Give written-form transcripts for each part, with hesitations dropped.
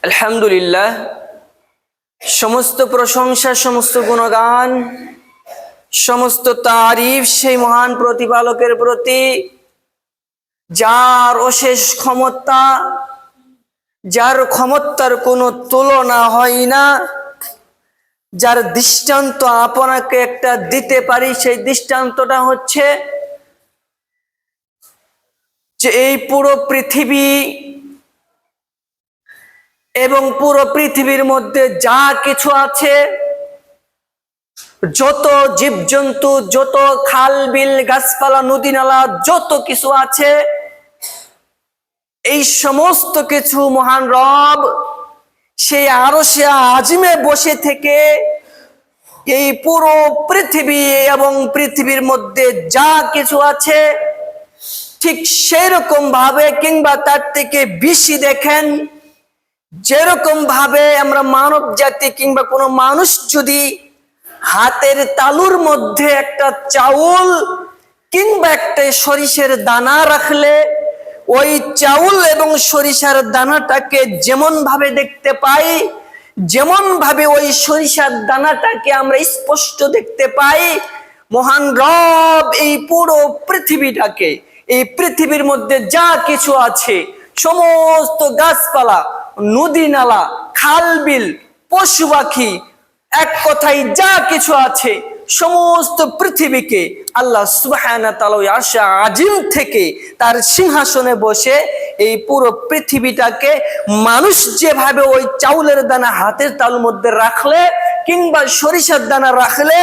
আলহামদুলিল্লাহ, সমস্ত প্রশংসা, সমস্ত গুণগান, সমস্ত তারিফ সেই মহান প্রতিপালকের প্রতি, যার অশেষ ক্ষমতা, যার ক্ষমতার কোনো তুলনা হয় না, যার দৃষ্টান্ত আপনাকে একটা দিতে পারি। সেই দৃষ্টান্তটা হচ্ছে যে এই পুরো পৃথিবী এবং পুরো পৃথিবীর মধ্যে যা কিছু আছে, যত জীবজন্তু, যত খাল বিল গাছপালা নদী নালা যত কিছু আছে, এই সমস্ত কিছু মহান রব সেই আরশে আজিমে বসে থেকে এই পুরো পৃথিবী এবং পৃথিবীর মধ্যে যা কিছু আছে ঠিক সেরকম ভাবে কিংবা তার থেকে বেশি দেখেন। যেরকম ভাবে আমরা মানব জাতি কিংবা কোনো মানুষ যদি হাতের তালুর মধ্যে একটা চাউল কিংবা একটা সরিষার দানা রাখলে ওই চাউল এবং সরিষার দানাটাকে যেমন ভাবে দেখতে পাই, যেমন ভাবে ওই সরিষার দানাটাকে আমরা স্পষ্ট দেখতে পাই, মহান রব এই পুরো পৃথিবীটাকে, এই পৃথিবীর মধ্যে যা কিছু আছে, সমস্ত গাছপালা, নদী নালা, খাল বিল, পশু পাখি, এক কথায় যা কিছু আছে সমস্ত পৃথিবীকে আল্লাহ সুবহানাহু ওয়া তাআলা আরশে আজিম থেকে তার সিংহাসনে বসে এই পুরো পৃথিবীটাকে মানুষ যেভাবে ওই চাউলের দানা হাতের তালুর মধ্যে রাখলে কিংবা সরিষার দানা রাখলে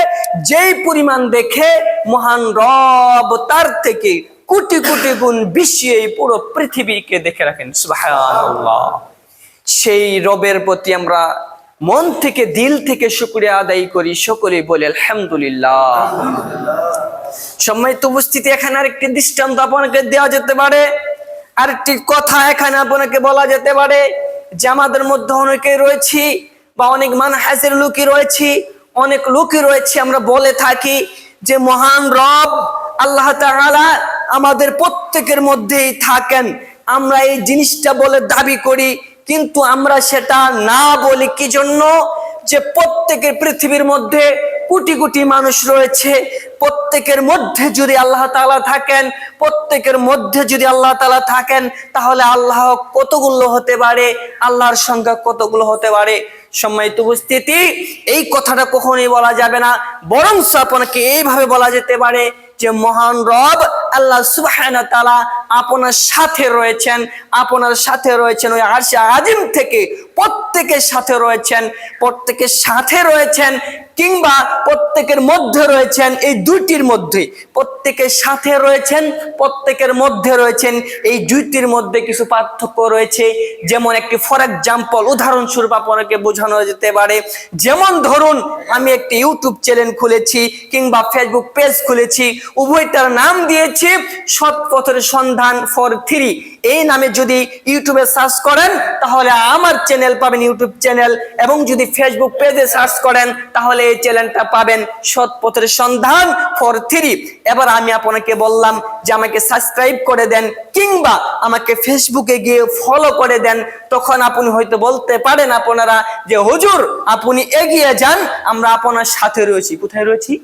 যেই পরিমাণ দেখে, মহান রব তার থেকে কোটি কোটি গুণ বেশি এই পুরো পৃথিবীকে দেখে রাখেন। সুবহানাল্লাহ। সেই রবের প্রতি আমরা মন থেকে, দিল থেকে শুকরিয়া আদায় করি, সকলেই বলি আলহামদুলিল্লাহ। সম্মানিত উপস্থিতি, এখানে আরেকটি দৃষ্টান্ত আপনাকে দেওয়া যেতে পারে, আরেকটি কথা এখানে আপনাকে বলা যেতে পারে যে আমাদের মধ্যে অনেকে রয়েছি বা অনেক মানহাজের লোকই রয়েছি, অনেক লোকই রয়েছে, আমরা বলে থাকি যে মহান রব আল্লাহ তাআলা আমাদের প্রত্যেকের মধ্যেই থাকেন। আমরা এই জিনিসটা বলে দাবি করি, কিন্তু আমরা সেটা না বলি কি জন্য? যে প্রত্যেকের পৃথিবীর মধ্যে কোটি কোটি মানুষ রয়েছে, প্রত্যেকের মধ্যে যদি আল্লাহ তাআলা থাকেন, প্রত্যেকের মধ্যে যদি আল্লাহ তাআলা থাকেন, তাহলে আল্লাহ কতগুলো হতে পারে, আল্লাহর সংখ্যা কতগুলো হতে পারে? সম্মানিত উপস্থিতি, এই কথাটা কখনোই বলা যাবে না, বরং আপনাকে এইভাবে বলা যেতে পারে যে মহান রব আল্লাহ সুবহানাহু ওয়া তাআলা আপনার সাথে রয়েছেন, আপনার সাথে রয়েছেন ওই আরশে আজিম থেকে, প্রত্যেকের সাথে রয়েছেন, প্রত্যেকের সাথে রয়েছেন কিংবা প্রত্যেকের মধ্যে রয়েছেন। এই দুইটির মধ্যে, প্রত্যেকের সাথে রয়েছেন, প্রত্যেকের মধ্যে রয়েছেন, এই দুইটির মধ্যে কিছু পার্থক্য রয়েছে। যেমন একটি ফর এক্সাম্পল, উদাহরণস্বরূপ আপনাকে বোঝানো যেতে পারে, যেমন ধরুন আমি একটি ইউটিউব চ্যানেল খুলেছি কিংবা ফেসবুক পেজ খুলেছি, উভয়টার নাম দিয়েছি সৎ পথের সন্ধান ফর 3। এই নামে যদি ইউটিউবে সার্চ করেন তাহলে আমার চ্যানেল পাবেন, ইউটিউব চ্যানেল, এবং যদি ফেসবুক পেজে সার্চ করেন তাহলে এই চ্যানেলটা পাবেন সৎ পথের সন্ধান ফর 3। এবার আমি আপনাকে বললাম যে আমাকে সাবস্ক্রাইব করে দেন কিংবা আমাকে ফেসবুকে গিয়ে ফলো করে দেন, তখন আপনি হয়তো বলতে পারেন আপনারা যে হুজুর আপনি এগিয়ে যান, আমরা আপনার সাথে রয়েছি। কোথায় রয়েছি?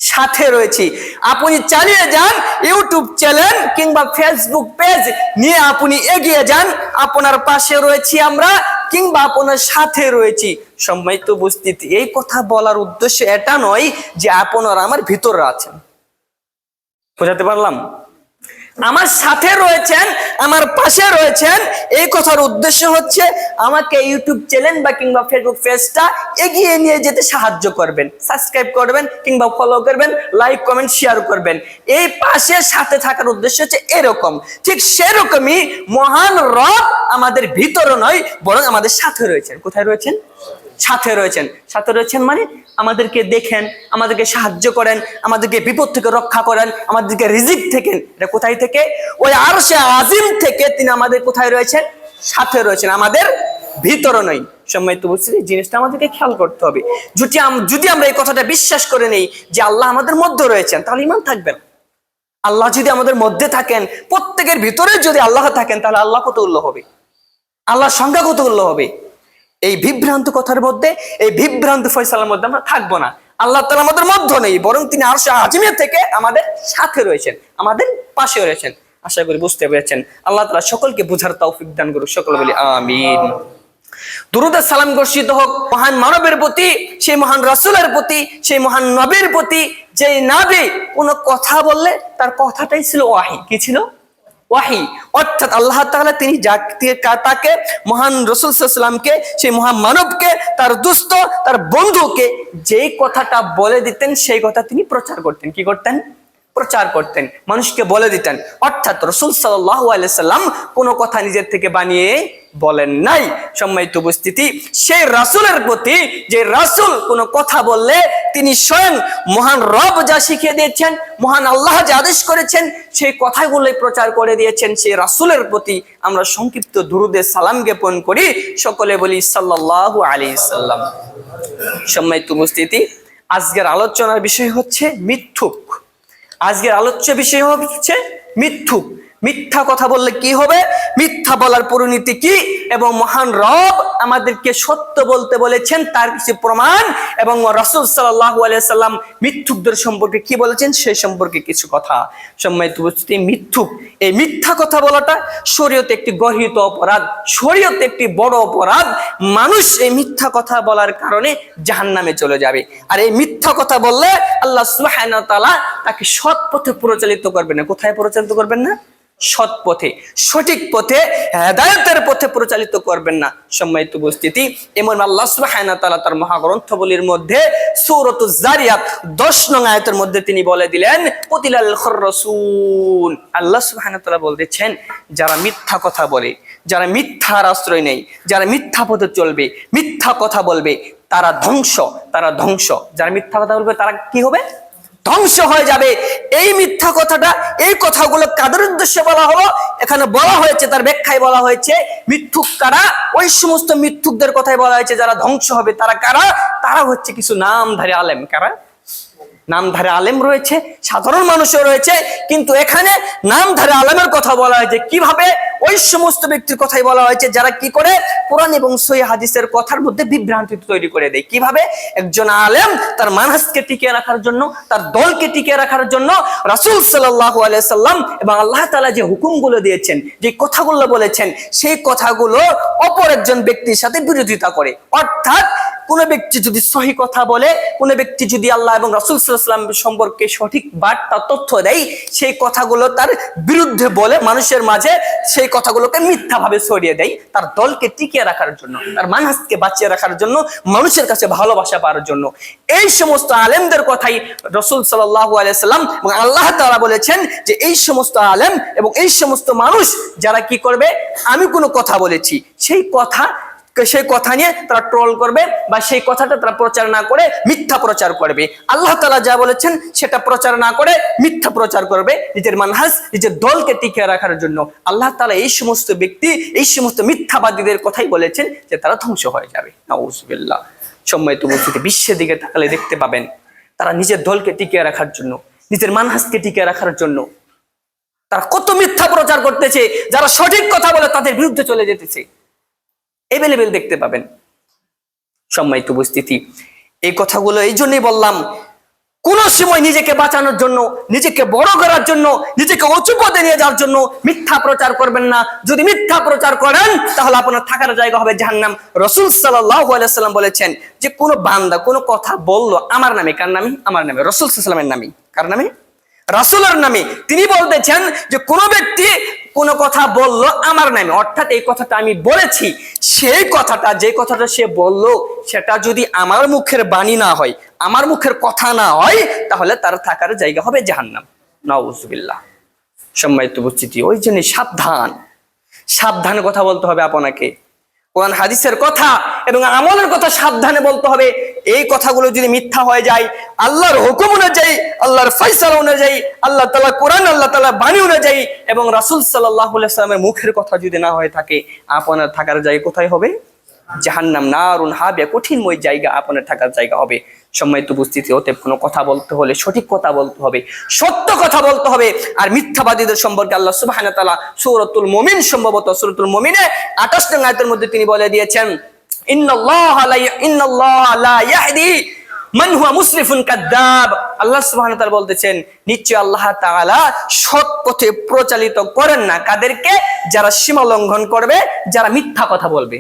সাথে রয়েছি। আপনি চালিয়ে যান, ইউটিউব চ্যানেল কিংবা ফেসবুক পেজ নিয়ে আপনি এগিয়ে যান, আপনার পাশে রয়েছি আমরা কিংবা আপনার সাথে রয়েছি। সম্মানিত উপস্থিতি, এই কথা বলার উদ্দেশ্য এটা নয় যে আপনারা আমার ভিতরে আছেন, বোঝাতে পারলাম? আমার সাথে রয়েছেন, আমার পাশে রয়েছেন, এই কথার উদ্দেশ্য হচ্ছে আমাকে ইউটিউব চ্যানেল বা কিংবা ফেসবুক পেজটা এগিয়ে নিয়ে যেতে সাহায্য করবেন, সাবস্ক্রাইব করবেন কিংবা ফলো করবেন, লাইক কমেন্ট শেয়ার করবেন। এই পাশে সাথে থাকার উদ্দেশ্য হচ্ছে এরকম। ঠিক সেরকমই মহান রব আমাদের ভিতরে নয়, বরং আমাদের সাথে রয়েছেন। কোথায় রয়েছেন? সাথে রয়েছেন। সাথে রয়েছেন মানে আমাদেরকে দেখেন, আমাদেরকে সাহায্য করেন, আমাদেরকে বিপদ থেকে রক্ষা করেন, আমাদেরকে রিজিক থেকে। এটা কোথায় থেকে? ওই আরশে আজিম থেকে তিনি আমাদের কোথায় রয়েছেন? সাথে রয়েছেন, আমাদের ভিতরে নয়। সম্মানিত উপস্থিতি, জিনিসটা আমাদেরকে খেয়াল করতে হবে। যদি আমরা এই কথাটা বিশ্বাস করে নেই যে আল্লাহ আমাদের মধ্যে রয়েছেন, তাহলে ঈমান থাকবে না। আল্লাহ যদি আমাদের মধ্যে থাকেন, প্রত্যেকের ভিতরে যদি আল্লাহ থাকেন, তাহলে আল্লাহ কতগুলো হবে? আল্লাহর সংখ্যা কতগুলো হবে? এই বিভ্রান্ত কথার মধ্যে, এই বিভ্রান্ত ফয়সালার মধ্যে আমরা থাকবো না। আল্লাহ তাআলা আমাদের মধ্যে নেই, বরং তিনি আরশে আজিমের থেকে আমাদের সাথে রয়েছেন, আমাদের পাশে রয়েছেন। আশা করি বুঝতে পেরেছেন। আল্লাহ তাআলা সকলকে বুঝার তৌফিক দান করুক। সকলে বলি আমিন। দুরূদ আর সালাম বর্ষিত হোক মহান মানবের প্রতি, সেই মহান রাসূলের প্রতি, সেই মহান নবীর প্রতি, যে নবী কোনো কথা বললে তার কথাটাই ছিল ওয়াহি। কি ছিল? ওয়াহি। অর্থাৎ আল্লাহ তাআলা তিনি তাকে মহান রাসূল সাল্লাল্লাহু আলাইহি ওয়াসাল্লামকে, সেই মহান মানবকে, তার দোস্ত, তার বন্ধুকে যেই কথাটা বলে দিতেন সেই কথা তিনি প্রচার করতেন। কি করতেন? প্রচার করতেন, মানুষকে বলে দিতেন। অর্থাৎ রাসূল সাল্লাল্লাহু আলাইহি ওয়াসাল্লাম কোনো কথা নিজের থেকে বানিয়ে বলেন নাই। সম্মানিত উপস্থিতি, সেই রাসূলের প্রতি, যে রাসূল কোনো কথা বললে তিনি স্বয়ং মহান রব যা শিখিয়ে দিয়েছেন, মহান আল্লাহ যা আদেশ করেছেন, সেই কথাগুলোই প্রচার করে দিয়েছেন, সেই রাসূলের প্রতি আমরা সংক্ষিপ্ত দুরূদে সালাম জ্ঞাপন করি। সকলে বলি সাল্লাল্লাহু আলাইহি সাল্লাম। সম্মানিত উপস্থিতি, আজকের আলোচনার বিষয় হচ্ছে মিথ্যুক। আজকের আলোচ্য বিষয় হচ্ছে মিথ্যুক। মিথ্যা কথা বললে কি হবে, মিথ্যা বলার পরিণতি কি, এবং মহান রব আমাদেরকে সত্য বলতে বলেছেন তার কিছু প্রমাণ, এবং রাসূল সাল্লাল্লাহু আলাইহি সাল্লাম মিথ্যুকদের সম্পর্কে কি বলেছেন সেই সম্পর্কে কিছু কথা। সম্মানিত উপস্থিতি, মিথ্যুক, এই মিথ্যা কথা বলাটা শরীয়তে একটি গর্হিত অপরাধ, শরীয়তে একটি বড় অপরাধ। মানুষ এই মিথ্যা কথা বলার কারণে জাহান্নামে চলে যাবে। আর এই মিথ্যা কথা বললে আল্লাহ সুবহানাহু ওয়া তাআলা তাকে সৎ পথে পরিচালিত করবেন না। কোথায় পরিচালিত করবেন না? সৎ পথে, সঠিক পথে, হেদায়েতের পথে পরিচালিত করবেন না। সম্মানিত উপস্থিতি, এমন আল্লাহ সুবহানাহু ওয়া তাআলা তার মহাগ্রন্থগুলির মধ্যে সূরাতুজ জারিয়াত 10 নং আয়াতের মধ্যে তিনি বলে দিলেন কুতিলাল খাররাসুন। আল্লাহ সুবহানাহু ওয়া তাআলা বলতেছেন, যারা মিথ্যা কথা বলে, যারা মিথ্যার আশ্রয় নেই, যারা মিথ্যা পথে চলবে, মিথ্যা কথা বলবে, তারা ধ্বংস, তারা ধ্বংস। যারা মিথ্যা কথা বলবে তারা কি হবে? ধ্বংস হয়ে যাবে। এই মিথ্যা কথাটা, এই কথাগুলো কাদের উদ্দেশ্যে বলা হলো? এখানে বলা হয়েছে, তার ব্যাখ্যায় বলা হয়েছে মিথ্যুক কারা, ওই সমস্ত মিথ্যুকদের কথাই বলা হয়েছে যারা ধ্বংস হবে। তারা কারা? তারা হচ্ছে কিছু নামধারী আলেম। কারা? নামধারী আলেম রয়েছে, সাধারণ মানুষও রয়েছে, কিন্তু এখানে নামধারী আলেমের কথা বলা হয়েছে। কিভাবে? ওই সমস্ত ব্যক্তির কথাই বলা হয়েছে যারা কি করে কোরআন এবং সহিহ হাদিসের কথার মধ্যে বিভ্রান্তি তৈরি করে দেয়। কিভাবে? একজন আলেম তার মানহাজকে টিকিয়ে রাখার জন্য, তার দলকে টিকিয়ে রাখার জন্য রাসূল সাল্লাল্লাহু আলাইহি সাল্লাম এবং আল্লাহ তাআলা যে হুকুমগুলো দিয়েছেন, যে কথাগুলো বলেছেন, সেই কথাগুলো অপর একজন ব্যক্তির সাথে বিরোধিতা করে। অর্থাৎ কোন ব্যক্তি যদি সহি কথা বলে, কোন ব্যক্তি যদি আল্লাহ এবং রাসূল সাল্লাল্লাহু আলাইহি ওয়াসাল্লাম সম্পর্কে সঠিক বার্তা তথ্য দেয়, সেই কথাগুলো তার বিরুদ্ধে বলে মানুষের মাঝে সেই কথাগুলোকে মিথ্যাভাবে ছড়িয়ে দেয়, তার দলকে টিকিয়ে রাখার জন্য, তার মানহাজকে বাঁচিয়ে রাখার জন্য, মানুষের কাছে ভালোবাসা পাওয়ার জন্য। এই সমস্ত আলেমদের কথাই রাসূল সাল্লাল্লাহু আলাইহি ওয়াসাল্লাম এবং আল্লাহ তাআলা বলেছেন যে এই সমস্ত আলেম এবং এই সমস্ত মানুষ যারা কি করবে, আমি কোনো কথা বলেছি সেই কথা নিয়ে তারা ট্রল করবে, বা সেই কথাটা তারা প্রচার না করে মিথ্যা প্রচার করবে। আল্লাহ তাআলা যা বলেছেন সেটা প্রচার না করে মিথ্যা প্রচার করবে নিজের মানহাজ, নিজের দলকে টিকিয়ে রাখার জন্য। আল্লাহ তাআলা এই সমস্ত ব্যক্তি, এই সমস্ত মিথ্যাবাদীদের কথাই বলেছেন যে তারা ধ্বংস হয়ে যাবে। নাউযুবিল্লাহ। সম্মানিত উপস্থিতি, বিশ্বের দিকে তাকালে দেখতে পাবেন তারা নিজের দলকে টিকিয়ে রাখার জন্য, নিজের মানহাজকে টিকিয়ে রাখার জন্য তারা কত মিথ্যা প্রচার করতেছে। যারা সঠিক কথা বলে তাদের বিরুদ্ধে চলে যেতেছে, এভেলেবেল দেখতে পাবেন। সম্মানিত উপস্থিতি, এই কথাগুলো এই জন্যই বললাম, কোন সময় নিজেকে বাঁচানোর জন্য, নিজেকে বড় করার জন্য, নিজেকে উঁচু পদে নিয়ে যাওয়ার জন্য মিথ্যা প্রচার করবেন না। যদি মিথ্যা প্রচার করেন তাহলে আপনার থাকার জায়গা হবে জাহান্নাম। রাসূল সাল্লাল্লাহু আলাইহি সাল্লাম বলেছেন যে কোন বান্দা কোন কথা বললো আমার নামে, কার নামে? আমার নামে, রাসূল সাল্লাল্লাহু আলাইহি সাল্লামের নামে। কার নামে? রাসূলের নামে। তিনি বলতেছেন যে কোন ব্যক্তি কোন কথা বললো আমার নামে, অর্থাৎ এই কথাটা আমি বলেছি, সেই কথাটা, যে কথাটা সে বললো সেটা যদি আমার মুখের বাণী না হয়, আমার মুখের কথা না হয়, তাহলে তার থাকার জায়গা হবে জাহান্নাম। নাউযুবিল্লাহ। সম্মানিত উপস্থিতি, ওই জন্য সাবধানে কথা বলতে হবে আপনাকে। কোরআন হাদিসের কথা এবং আমলের কথা সাবধানে বলতে হবে। এই কথাগুলো যদি মিথ্যা হয়ে যায়, আল্লাহর হুকুম অনুযায়ী, আল্লাহর ফয়সালা অনুযায়ী, আল্লাহ তাআলা কোরআন, আল্লাহ তাআলা বাণী অনুযায়ী এবং রাসূল সাল্লাল্লাহু আলাইহি ওয়াসাল্লামের মুখের কথা যদি না হয়ে থাকে, আপনার থাকার জায়গা কোথায় হবে? জাহান্নাম নারুন হাবিয়া, কঠিনময় জায়গা আপনার থাকার জায়গা হবে। সম্মানিত উপস্থিতি, অতএব কোনো কথা বলতে হলে সঠিক কথা বলতে হবে, সত্য কথা বলতে হবে। আর মিথ্যাবাদীদের সম্পর্কে আল্লাহ সুবহানাহু ওয়া তাআলা সূরাতুল মুমিন, সম্ভবত সূরাতুল মুমিনে 28 নং আয়াতের মধ্যে তিনি বলে দিয়েছেন, ইন্নাল্লাহা লা ইয়াহদি মান হুয়া মুসরিফুন কাদ্দাব। আল্লাহ সুবহানাহু ওয়া তাআলা বলতেছেন, নিশ্চয় আল্লাহ তাআলা সৎ পথে প্রচালিত করেন না কাদেরকে? যারা সীমা লঙ্ঘন করবে, যারা মিথ্যা কথা বলবে।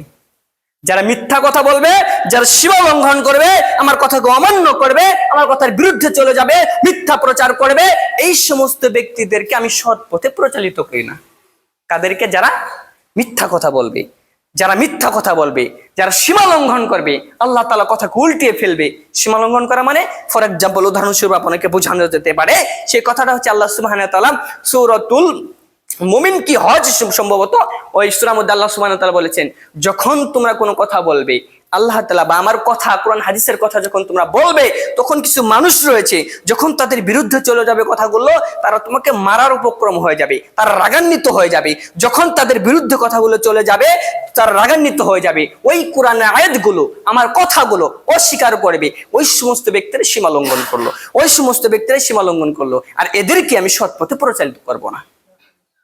যারা মিথ্যা কথা বলবে, যারা সীমা লঙ্ঘন করবে, আমার কথাকে অমান্য করবে, আমার কথার বিরুদ্ধে চলে যাবে, মিথ্যা প্রচার করবে, এই সমস্ত ব্যক্তিদেরকে আমি সৎ পথে প্রচালিত করি না। কাদেরকে? যারা মিথ্যা কথা বলবে, যারা মিথ্যা কথা বলবে, যারা সীমা লঙ্ঘন করবে, আল্লাহ তাআলা কথাকে উল্টিয়ে ফেলবে। সীমা লঙ্ঘন করা মানে, ফর এক্সাম্পল, উদাহরণস্বরূপ আপনাকে বোঝানো যেতে পারে, সেই কথাটা হচ্ছে আল্লাহ সুবহানাহু ওয়া তাআলা সূরাতুল মুমিন কি হজ, সম্ভবত ওই সূরার মধ্যে আল্লাহ সুবহানাহু ওয়া তাআলা বলেছেন, যখন তোমরা কোনো কথা বলবে, আল্লাহ তাআলা বা আমার কথা, কোরআন হাদিসের কথা যখন তোমরা বলবে, তখন কিছু মানুষ রয়েছে, যখন তাদের বিরুদ্ধে চলে যাবে কথাগুলো, তারা তোমাকে মারার উপক্রম হয়ে যাবে, তারা রাগান্বিত হয়ে যাবে। যখন তাদের বিরুদ্ধে কথাগুলো চলে যাবে, তারা রাগান্বিত হয়ে যাবে, ওই কোরআনের আয়াতগুলো, আমার কথাগুলো অস্বীকার করবে। ওই সমস্ত ব্যক্তিরা সীমা লঙ্ঘন করলো, ওই সমস্ত ব্যক্তিরা সীমা লঙ্ঘন করলো, আর এদেরকে আমি সৎ পথে প্রচারিত করবো না।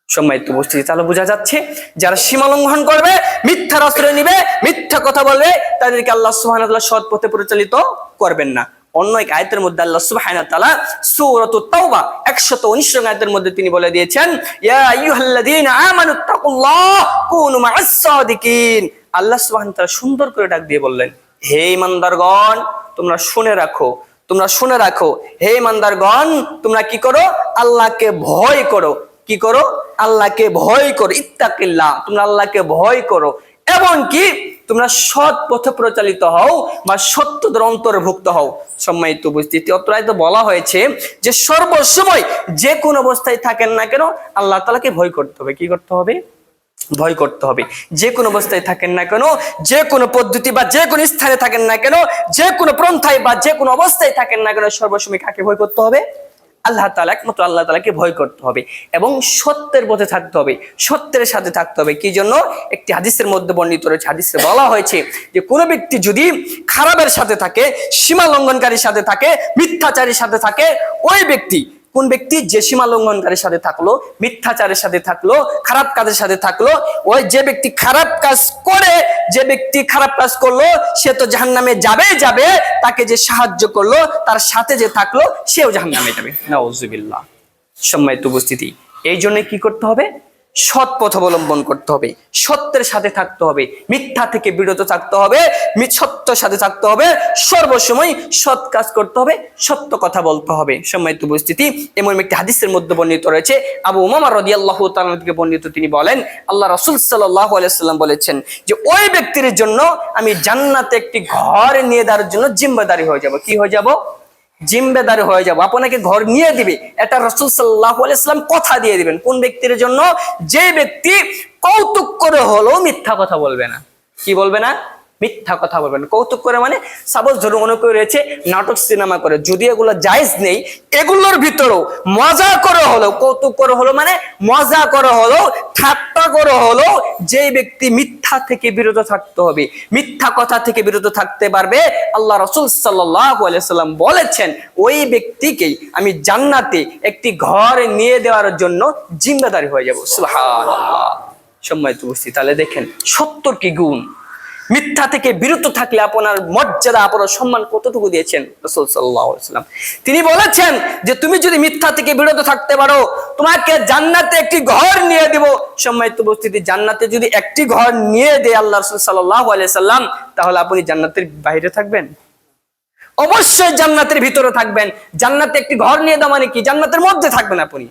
সম্মানিত উপস্থিতি, তাহলে বোঝা যাচ্ছে, যারা সীমা লঙ্ঘন করবে, মিথ্যার আশ্রয় নিবে, মিথ্যা কথা বলবে, তাদেরকে আল্লাহ সুবহানাহু ওয়া তাআলা সৎ পথে পরিচালিত করবেন না। অন্য এক আয়াতের মধ্যে আল্লাহ সুবহানাহু ওয়া তাআলা সূরাতুত তাওবা 119 নং আয়াতের মধ্যে তিনি বলে দিয়েছেন, ইয়া আইয়ুহাল্লাযীনা আমানুত্তাকুল্লাহ কুনু মা'আস সাদিকিন। আল্লাহ সুবহানাহু ওয়া তাআলা সুন্দর করে ডাক দিয়ে বললেন, হে ঈমানদারগণ, তোমরা শুনে রাখো, তোমরা শুনে রাখো, হে ঈমানদারগণ, তোমরা কি করো? আল্লাহকে ভয় করো। কি করো? আল্লাহকে ভয় করো। ইত্তাকিল্লাহ, তোমরা আল্লাহকে ভয় করো, এবং কি তোমরা সৎ পথে প্রচালিত হও বা সত্যদের অন্তর্ভুক্ত হও। সম্মানিত উপস্থিতি, অত্রায় তো বলা হয়েছে যে সর্বসময় যে কোন অবস্থায় থাকেন না কেন, আল্লাহ তাআলাকে ভয় করতে হবে। কি করতে হবে? ভয় করতে হবে। যে কোনো অবস্থায় থাকেন না কেন, যে কোনো পদ্ধতি বা যে কোনো স্থানে থাকেন না কেন, যে কোনো পন্থায় বা যে কোনো অবস্থায় থাকেন না কেন, সর্বসময় কাকে ভয় করতে হবে? আল্লাহ তাআলা, একমাত্র আল্লাহ তাআলাকে ভয় করতে হবে এবং সত্যের পথে থাকতে হবে, সত্যের সাথে থাকতে হবে। কি জন্য? একটি হাদিসের মধ্যে বর্ণিত রয়েছে, হাদিসে বলা হয়েছে যে কোন ব্যক্তি যদি খারাপের সাথে থাকে, সীমা লঙ্ঘনকারীর সাথে থাকে, মিথ্যাচারীর সাথে থাকে, ওই ব্যক্তি, কোন ব্যক্তি যে সীমা লঙ্ঘনকারীর সাথে থাকলো, মিথ্যাচারের সাথে থাকলো, খারাপ কাজের সাথে থাকলো, ওই যে ব্যক্তি খারাপ কাজ করে, যে ব্যক্তি খারাপ কাজ করলো, সে তো জাহান্নামে যাবে যাবে, তাকে যে সাহায্য করলো, তার সাথে যে থাকলো, সেও জাহান্নামে যাবে। নাউযুবিল্লাহ। সম্মানিত উপস্থিতি, এই জন্য কি করতে হবে? সৎ পথ অবলম্বন করতে হবে, সত্যের সাথে থাকতে হবে, মিথ্যা থেকে বিরত থাকতে হবে, সত্যের সাথে থাকতে হবে, সর্বসময় সৎ কাজ করতে হবে, সত্য কথা বলতে হবে। সম্মানিত উপস্থিতি, এমন একটি হাদিসের মধ্যে বর্ণিত রয়েছে, আবু উমামা রাদিয়াল্লাহু তাআলা থেকে বর্ণিত, তিনি বলেন, আল্লাহ রাসূল সাল্লাল্লাহু আলাইহি ওয়াসাল্লাম বলেছেন যে ওই ব্যক্তির জন্য আমি জান্নাতে একটি ঘর নিয়ে দেওয়ার জন্য জিম্মেদারি হয়ে যাব। কি হয়ে যাব? জিম্মেদারি হয়ে যাব, আপনাকে ঘর নিয়ে দিবে। এটা রাসূল সাল্লাল্লাহু আলাইহি ওয়াসাল্লাম কথা দিয়ে দিবেন। কোন ব্যক্তির জন্য? যে ব্যক্তি কৌতুক করে হলো মিথ্যা কথা বলবে না। কি বলবে না? মিথ্যা কথা বলবেন। কৌতুক করে মানে, সাপোজ ধরুন অনেকে রয়েছে নাটক সিনেমা করে, যদি এগুলো জায়েজ নেই, এগুলোর ভিতরেও মজা করে হলো, কৌতুক করে হলো মানে মজা করে হলো, ঠাট্টা করে হলো, যে ব্যক্তি মিথ্যা থেকে বিরত থাকতে হবে, মিথ্যা কথা থেকে বিরত থাকতে পারবে, আল্লাহ রাসূল সাল্লাল্লাহু আলাইহি ওয়াসাল্লাম বলেছেন ওই ব্যক্তিকেই আমি জান্নাতে একটি ঘর নিয়ে দেওয়ার জন্য জিম্মেদারি হয়ে যাব। সুবহানাল্লাহ। সম্মানিত উপস্থিতি, তাহলে দেখেন সত্যর কি গুণ। মিথ্যা থেকে বিরত থাকলে আপনার মর্যাদা, আপনার সম্মান কতটুকু দিয়েছেন রাসূল সাল্লাল্লাহু আলাইহি ওয়াসাল্লাম। তিনি বলেছেন যে তুমি যদি মিথ্যা থেকে বিরত থাকতে পারো, তোমাকে জান্নাতে একটি ঘর নিয়ে দেব। সম্মানিত উপস্থিতি, জান্নাতে যদি একটি ঘর নিয়ে দেয় আল্লাহ রাসূল সাল্লাল্লাহু আলাইহি ওয়াসাল্লাম, তাহলে আপনি জান্নাতের বাইরে থাকবেন? অবশ্যই জান্নাতের ভিতরে থাকবেন। জান্নাতে একটি ঘর নিয়ে দেওয়া মানে কি? জান্নাতের মধ্যে থাকবেন আপনি।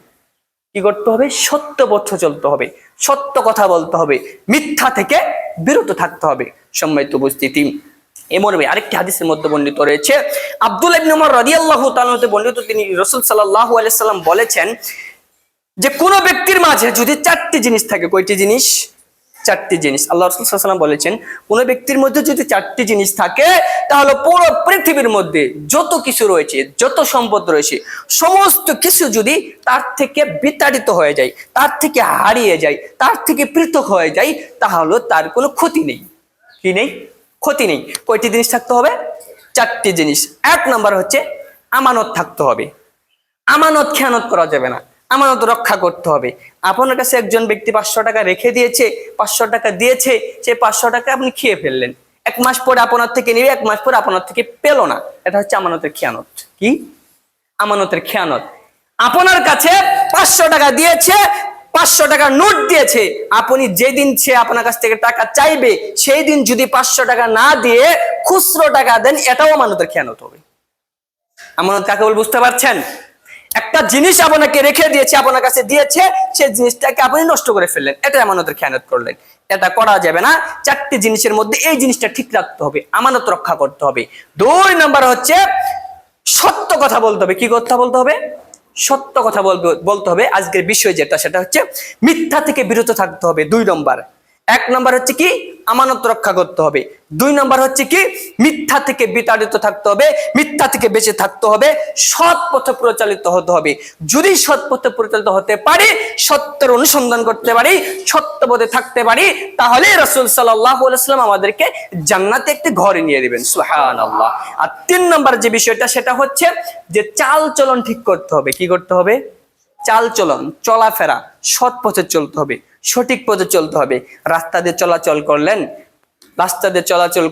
কি করতে হবে? সত্য পথে চলতে হবে, সত্য কথা বলতে হবে, মিথ্যা থেকে বিরত থাকতে হবে। সম্মানিত উপস্থিতি, এমন আরেকটি হাদিসের মধ্যে বর্ণিত রয়েছে, আব্দুল্লাহ ইবনে উমর রাদিয়াল্লাহু তাআলা হতে বর্ণিত, তিনি রাসূল সাল্লাল্লাহু আলাইহি ওয়াসাল্লাম বলেছেন যে কোন ব্যক্তির মাঝে যদি চারটি জিনিস থাকে, কয়টি জিনিস? চারটি জিনিস। আল্লাহ রাসূল সাল্লাল্লাহু আলাইহি ওয়াসাল্লাম বলেছেন কোন ব্যক্তির মধ্যে যদি চারটি জিনিস থাকে, তাহলে পুরো পৃথিবীর মধ্যে যত কিছু রয়েছে, যত সম্পদ রয়েছে, সমস্ত কিছু যদি তার থেকে বিতাড়িত হয়ে যায়, তার থেকে হারিয়ে যায়, তার থেকে পৃথক হয়ে যায়, তাহলে তার কোনো ক্ষতি নেই। কি কি নেই? ক্ষতি নেই। কয়টি জিনিস থাকতে হবে? 4টি জিনিস। 1 নাম্বার হচ্ছে আমানত থাকতে হবে। আমানত খেয়ানত করা যাবে না, আমানত রক্ষা করতে হবে। আপনার কাছে একজন ব্যক্তি 500 টাকা রেখে দিয়েছে, 500 টাকা দিয়েছে, সেই 500 টাকা আপনি খেয়ে ফেললেন। 1 মাস পরে আপনার থেকে নিবে, 1 মাস পরে আপনার থেকে পেল না। এটা হচ্ছে আমানতের খেয়ানত। কি? আমানতের খেয়ানত। আপনার কাছে 500 টাকা দিয়েছে, 500 টাকা নোট দিয়েছে, আপনি যেদিন সে আপনার কাছ থেকে টাকা চাইবে সেই দিন যদি 500 টাকা না দিয়ে খুচরো টাকা দেন, এটাও আমানতের খেয়ানত হবে। আমানত কাকে বলে বুঝতে পারছেন? একটা জিনিস আপনাকে রেখে দিয়েছে, আপনার কাছে দিয়েছে, সেই জিনিসটাকে আপনি নষ্ট করে ফেললেন, এটা আমানতের খেয়ানত করলেন। এটা করা যাবে না। 4টি জিনিসের মধ্যে এই জিনিসটা ঠিক রাখতে হবে, আমানত রক্ষা করতে হবে। 2 নাম্বার হচ্ছে সত্য কথা বলতে হবে। কি কথা বলতে হবে? সত্য কথা বলতে হবে। আজকের বিষয় যেটা, সেটা হচ্ছে মিথ্যা থেকে বিরত থাকতে হবে। 2 নম্বর। 1 নম্বর হচ্ছে কি? আমানত রক্ষা করতে হবে। 2 নম্বর হচ্ছে কি? মিথ্যা থেকে বিতাড়িত থাকতে হবে, মিথ্যা থেকে বেঁচে থাকতে হবে, সৎ পথে পরিচালিত হতে হবে। যদি সৎ পথে পরিচালিত হতে পারি, সত্যের অনুসন্ধান করতে পারি, সত্য পথে থাকতে পারি, তাহলে রাসূল সাল্লাল্লাহু আলাইহি ওয়াসাল্লাম আমাদেরকে জান্নাতে একটি ঘরে নিয়ে দিবেন। সুবহানাল্লাহ। আর 3 নম্বর যে বিষয়টা, সেটা হচ্ছে যে চাল চলন ঠিক করতে হবে। কি করতে হবে? চাল চলন, চলাফেরা সৎ পথে চলতে হবে, সঠিক পথে চলতে হবে। রাস্তা দিয়ে চলাচল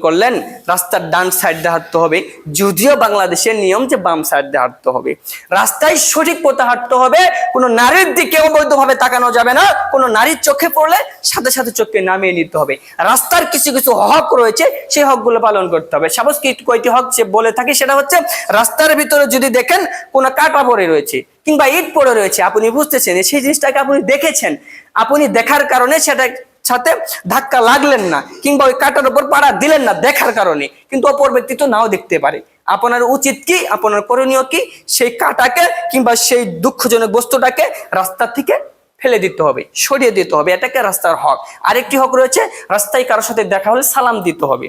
করলেন, রাস্তার ডান সাইড দিয়ে হাঁটতে হবে, যদিও বাংলাদেশের নিয়ম যে বাম সাইড দিয়ে হাঁটতে হবে। রাস্তায় সঠিক পথে হাঁটতে হবে, কোনো নারীর দিকে অবৈধভাবে তাকানো যাবে না। কোনো নারীর চোখে পড়লে সাথে সাথে চোখকে নামিয়ে নিতে হবে। রাস্তার কিছু কিছু হক রয়েছে, সেই হকগুলো পালন করতে হবে। সাপোজ কয়টি হক সে বলে থাকি, সেটা হচ্ছে রাস্তার ভিতরে যদি দেখেন কোনো কাটা পড়ে রয়েছে কিংবা ইট পড়ে রয়েছে, আপনি বুঝতেছেন সেই জিনিসটাকে আপনি দেখেছেন, আপনি দেখার কারণে সেটা সাথে ধাক্কা লাগলেন না কিংবা ওই কাটার উপর পাড়া দিলেন না দেখার কারণে, কিন্তু অপর ব্যক্তি তো নাও দেখতে পারে। আপনার উচিত কি, আপনার করণীয় কি? সেই কাটাকে কিংবা সেই দুঃখজনক বস্তুটাকে রাস্তা থেকে ফেলে দিতে হবে, সরিয়ে দিতে হবে। এটাকে রাস্তার হক। আরেকটি হক রয়েছে, রাস্তায় কারোর সাথে দেখা হলে সালাম দিতে হবে।